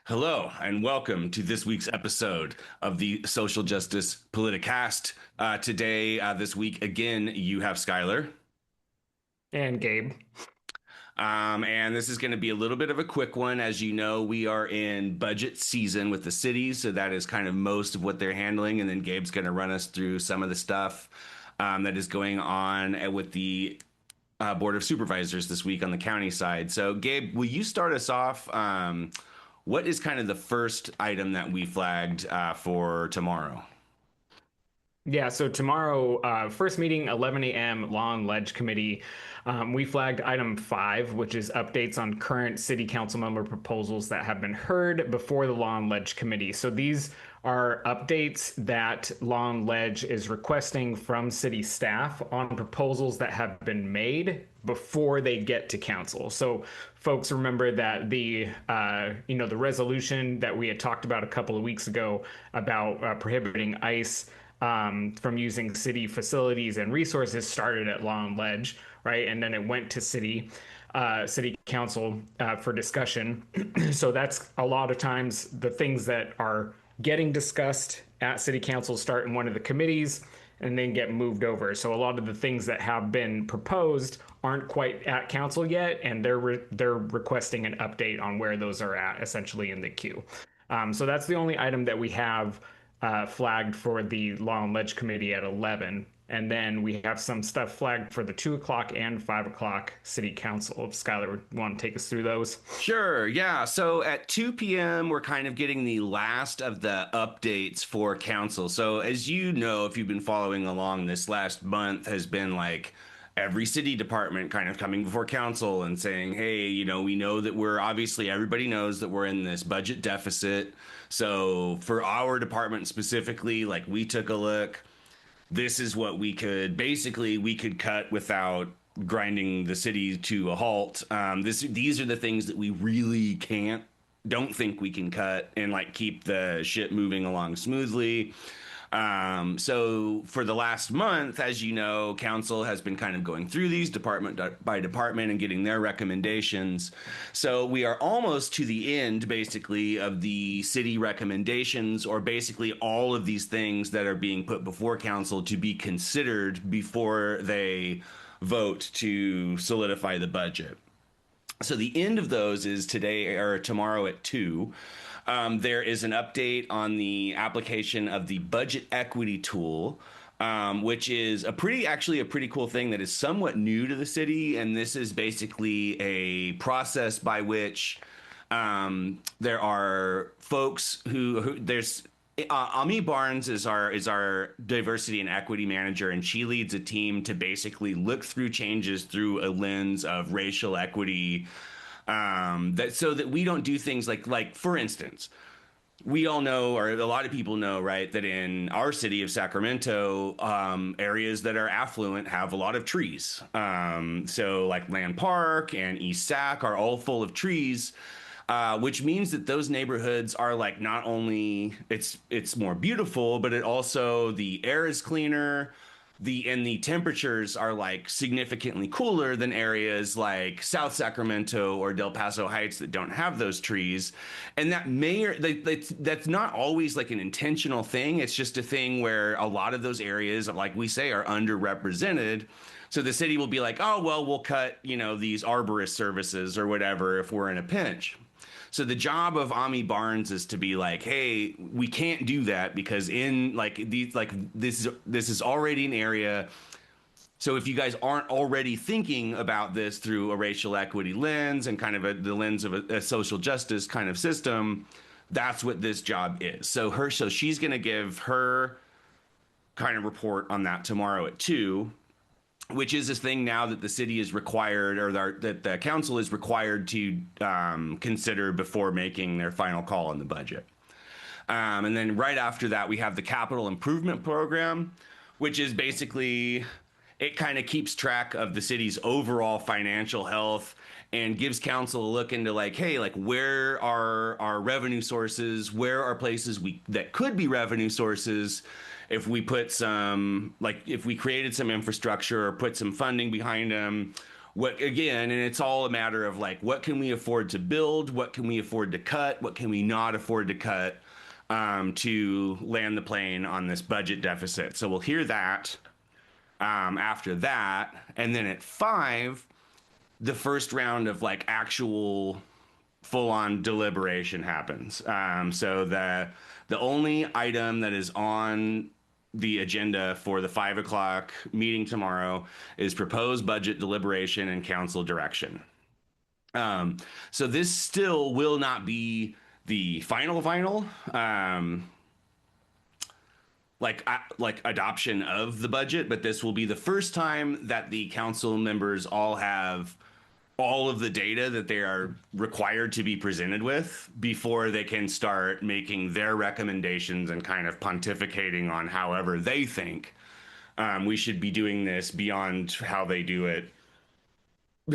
Hello, and welcome to this week's episode of the Social Justice Politicast. This week, again, you have Skylar. And Gabe. And this is going to be a little bit of a quick one. As you know, we are in budget season with the cities, so that is kind of most of what they're handling. And then Gabe's going to run us through some of the stuff that is going on with the Board of Supervisors this week on the county side. So, Gabe, will you start us off? What is kind of the first item that we flagged for tomorrow? Yeah, so tomorrow, first meeting, 11 a.m., Law and Ledge Committee. We flagged item 5, which is updates on current city council member proposals that have been heard before the Law and Ledge Committee. So these are updates that Law and Ledge is requesting from city staff on proposals that have been made before they get to council. So folks remember that the resolution that we had talked about a couple of weeks ago about prohibiting ICE from using city facilities and resources started at Law and Ledge, right? And then it went to city council for discussion. So that's a lot of times the things that are getting discussed at city council start in one of the committees and then get moved over. So a lot of the things that have been proposed aren't quite at council yet, and they're requesting an update on where those are at, essentially in the queue. So that's the only item that we have flagged for the Law and Ledge Committee at 11. And then we have some stuff flagged for the 2 o'clock and 5 o'clock City Council. If Skylar would want to take us through those. Sure, yeah. So at 2 p.m., we're kind of getting the last of the updates for council. So as you know, if you've been following along, this last month has been like every city department kind of coming before council and saying, hey, we know that everybody knows that we're in this budget deficit. So for our department specifically, like we took a look, this is what we could cut without grinding the city to a halt. These are the things that we really don't think we can cut and like keep the shit moving along smoothly. So for the last month, as you know, council has been kind of going through these department by department and getting their recommendations. So we are almost to the end, basically, of the city recommendations, or basically all of these things that are being put before council to be considered before they vote to solidify the budget. So the end of those is today or tomorrow at 2. There is an update on the application of the budget equity tool, which is actually a pretty cool thing that is somewhat new to the city. And this is basically a process by which there are folks who there's Ami Barnes is our diversity and equity manager, and she leads a team to basically look through changes through a lens of racial equity, that so that we don't do things like for instance, we all know, or a lot of people know, right, that in our city of Sacramento, areas that are affluent have a lot of trees. So like Land Park and East Sac are all full of trees, which means that those neighborhoods are like, not only it's more beautiful, but it also, the air is cleaner. The temperatures are like significantly cooler than areas like South Sacramento or Del Paso Heights that don't have those trees. And that's not always like an intentional thing. It's just a thing where a lot of those areas, like we say, are underrepresented. So the city will be like, oh, well, we'll cut, these arborist services or whatever if we're in a pinch. So the job of Ami Barnes is to be like, hey, we can't do that because in like these like this is already an area. So if you guys aren't already thinking about this through a racial equity lens and kind of the lens of a social justice kind of system, that's what this job is. So she's going to give her kind of report on that tomorrow at 2, which is this thing now that the city is required, or that the council is required to consider before making their final call on the budget. And then right after that, we have the capital improvement program, which is basically, it kind of keeps track of the city's overall financial health and gives council a look into like, hey, like where are our revenue sources? Where are places that could be revenue sources if we created some infrastructure or put some funding behind them? what again, and it's all a matter of like, what can we afford to build? What can we afford to cut? What can we not afford to cut to land the plane on this budget deficit? So we'll hear that after that. And then at 5, the first round of like actual full on deliberation happens. So the only item that is on the agenda for the 5 o'clock meeting tomorrow is proposed budget deliberation and council direction. Um, so this still will not be the final like adoption of the budget, but this will be the first time that the council members all have all of the data that they are required to be presented with before they can start making their recommendations and kind of pontificating on however they think we should be doing this beyond how they do it,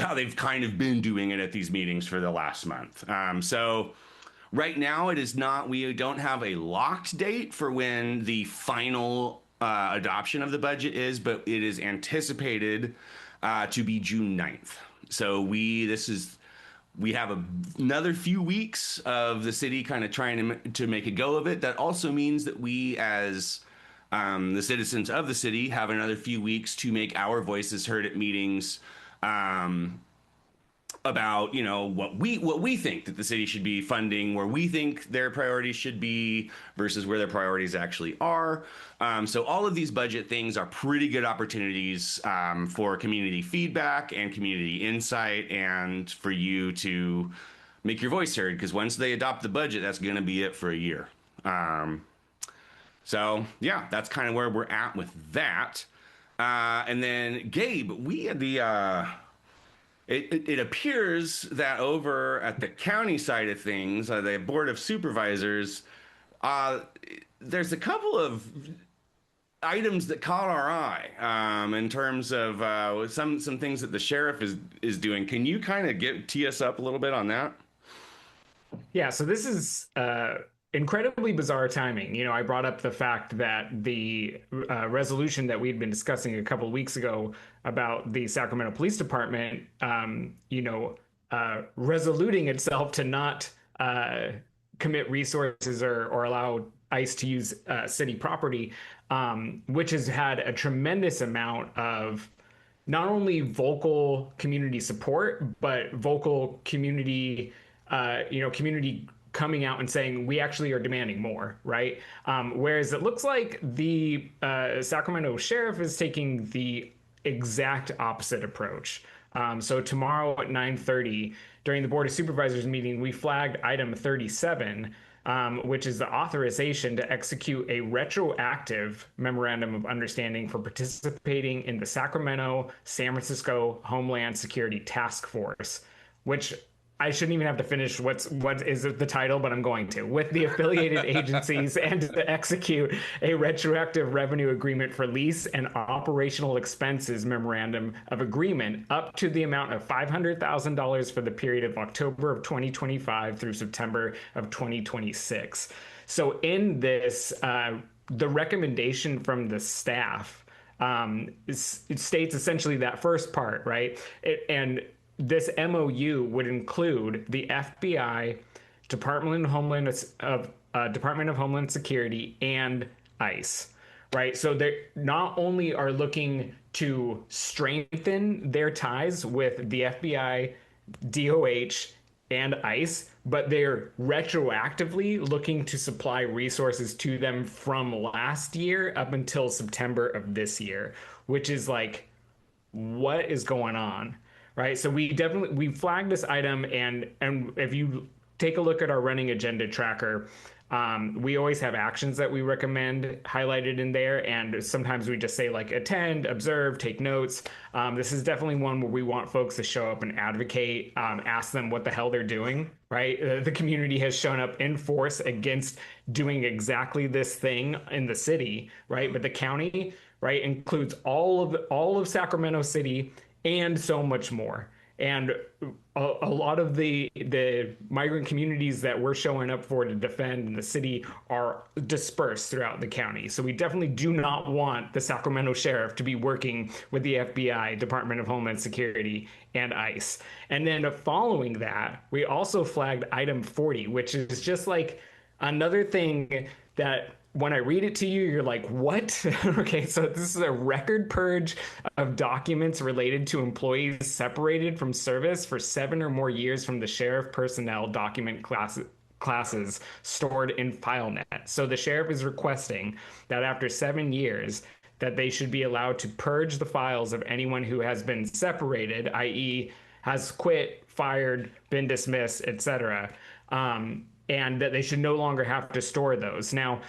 how they've kind of been doing it at these meetings for the last month. So right now, it is not, we don't have a locked date for when the final adoption of the budget is, but it is anticipated to be June 9th. So we have another few weeks of the city kind of trying to make a go of it. That also means that we, as the citizens of the city, have another few weeks to make our voices heard at meetings about what we think that the city should be funding, where we think their priorities should be versus where their priorities actually are. So all of these budget things are pretty good opportunities for community feedback and community insight, and for you to make your voice heard, because once they adopt the budget, that's going to be it for a year. So yeah, that's kind of where we're at with that. And then Gabe, we had the it appears that over at the county side of things, the Board of Supervisors, there's a couple of items that caught our eye in terms of some things that the sheriff is doing. Can you kind of tee us up a little bit on that? Yeah, so this is incredibly bizarre timing. You know, I brought up the fact that the resolution that we had been discussing a couple of weeks ago about the Sacramento Police Department, resoluting itself to not commit resources or allow ICE to use city property, which has had a tremendous amount of not only vocal community support, but vocal community, community coming out and saying we actually are demanding more, right? Whereas it looks like the Sacramento sheriff is taking the exact opposite approach. So tomorrow at 9:30 during the Board of Supervisors meeting, we flagged item 37, which is the authorization to execute a retroactive memorandum of understanding for participating in the Sacramento-San Francisco Homeland Security Task Force, which I shouldn't even have to finish what is the title, but I'm going to. With the affiliated agencies and to execute a retroactive revenue agreement for lease and operational expenses memorandum of agreement up to the amount of $500,000 for the period of October of 2025 through September of 2026. So in this, the recommendation from the staff it states essentially that first part, right? And this MOU would include the FBI, Department of Homeland Security, and ICE, right? So they not only are looking to strengthen their ties with the FBI, DOH, and ICE, but they're retroactively looking to supply resources to them from last year up until September of this year, which is like, what is going on? Right. So we flagged this item, and if you take a look at our running agenda tracker, we always have actions that we recommend highlighted in there, and sometimes we just say like attend, observe, take notes. This is definitely one where we want folks to show up and advocate, ask them what the hell they're doing. Right. The community has shown up in force against doing exactly this thing in the city. Right. But the county, right, includes all of Sacramento City and so much more. And a lot of the migrant communities that we're showing up for to defend in the city are dispersed throughout the county. So we definitely do not want the Sacramento sheriff to be working with the FBI, Department of Homeland Security, and ICE. And then following that, we also flagged item 40, which is just like another thing that when I read it to you, you're like, what? Okay, so this is a record purge of documents related to employees separated from service for 7 or more years from the sheriff personnel document classes stored in FileNet. So the sheriff is requesting that after 7 years, that they should be allowed to purge the files of anyone who has been separated, i.e., has quit, fired, been dismissed, etc., and that they should no longer have to store those. Now,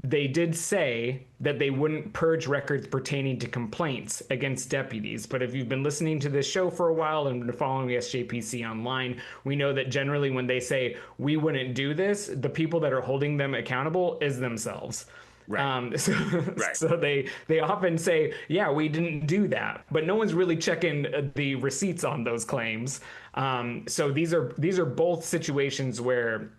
they did say that they wouldn't purge records pertaining to complaints against deputies. But if you've been listening to this show for a while and been following SJPC online, we know that generally when they say we wouldn't do this, the people that are holding them accountable is themselves. Right. So, Right. so they often say, yeah, we didn't do that, but no one's really checking the receipts on those claims. So these are both situations where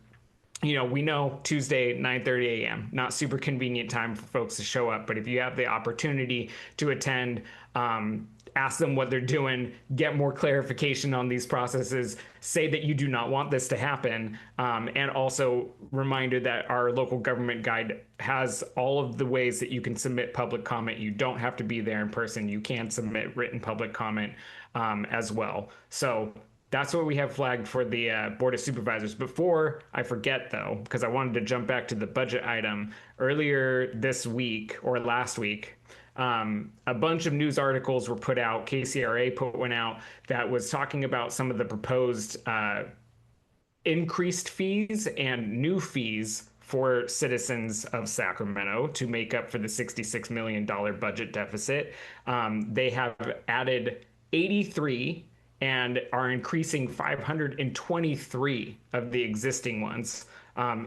we know Tuesday, 9:30 a.m., not super convenient time for folks to show up. But if you have the opportunity to attend, ask them what they're doing, get more clarification on these processes, say that you do not want this to happen. And also reminder that our local government guide has all of the ways that you can submit public comment. You don't have to be there in person. You can submit written public comment as well. So that's what we have flagged for the Board of Supervisors. Before I forget, though, because I wanted to jump back to the budget item, earlier this week or last week, a bunch of news articles were put out. KCRA put one out that was talking about some of the proposed increased fees and new fees for citizens of Sacramento to make up for the $66 million budget deficit. They have added 83 and are increasing 523 of the existing ones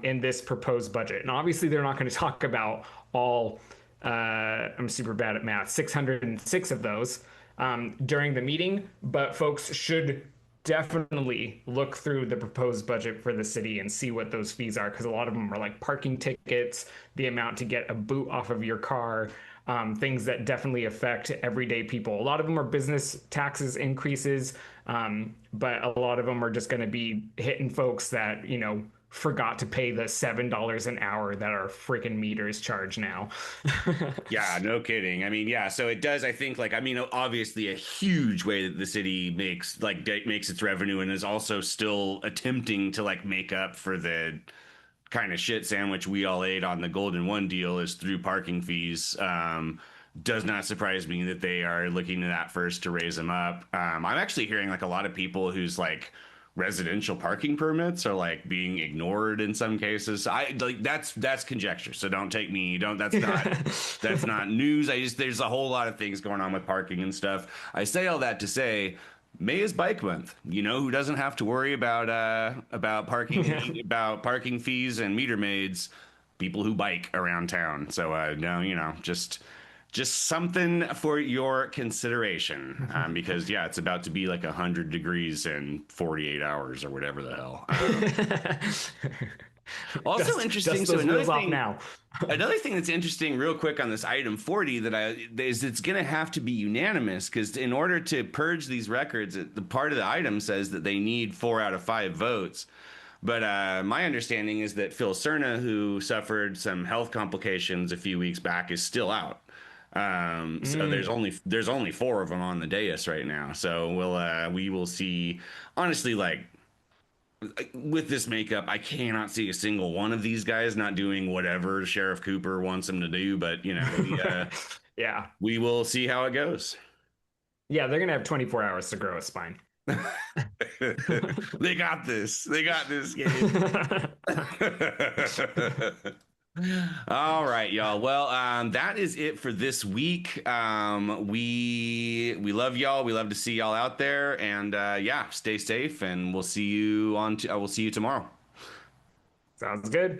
in this proposed budget. And obviously, they're not going to talk about all, I'm super bad at math, 606 of those during the meeting, but folks should definitely look through the proposed budget for the city and see what those fees are, because a lot of them are like parking tickets, the amount to get a boot off of your car, things that definitely affect everyday people. A lot of them are business taxes increases, but a lot of them are just going to be hitting folks that, forgot to pay the $7 an hour that our freaking meters charge now. Yeah, no kidding. I mean, yeah, so it does, I think, like, I mean, obviously a huge way that the city makes its revenue and is also still attempting to like make up for the kind of shit sandwich we all ate on the Golden One deal is through parking fees. Does not surprise me that they are looking to that first to raise them up. I'm actually hearing like a lot of people whose like residential parking permits are like being ignored in some cases. I like that's conjecture. So don't take me, don't that's not news. There's a whole lot of things going on with parking and stuff. I say all that to say May is bike month. Who doesn't have to worry about parking Yeah. about parking fees and meter maids? People who bike around town. So no, just something for your consideration, because yeah, it's about to be like 100 degrees in 48 hours or whatever the hell. Also interesting. Dust So those wheels off now. another thing that's interesting, real quick, on this item 40 is it's going to have to be unanimous, because in order to purge these records, the part of the item says that they need 4 out of 5 votes. But my understanding is that Phil Cerna, who suffered some health complications a few weeks back, is still out. So there's only 4 of them on the dais right now. So we will see. Honestly, like with this makeup, I cannot see a single one of these guys not doing whatever Sheriff Cooper wants them to do. But Yeah. we will see how it goes. Yeah, they're gonna have 24 hours to grow a spine. They got this. They got this game. All right, y'all. Well, that is it for this week. We love y'all. We love to see y'all out there, and yeah, stay safe, and we'll see you tomorrow. Sounds good.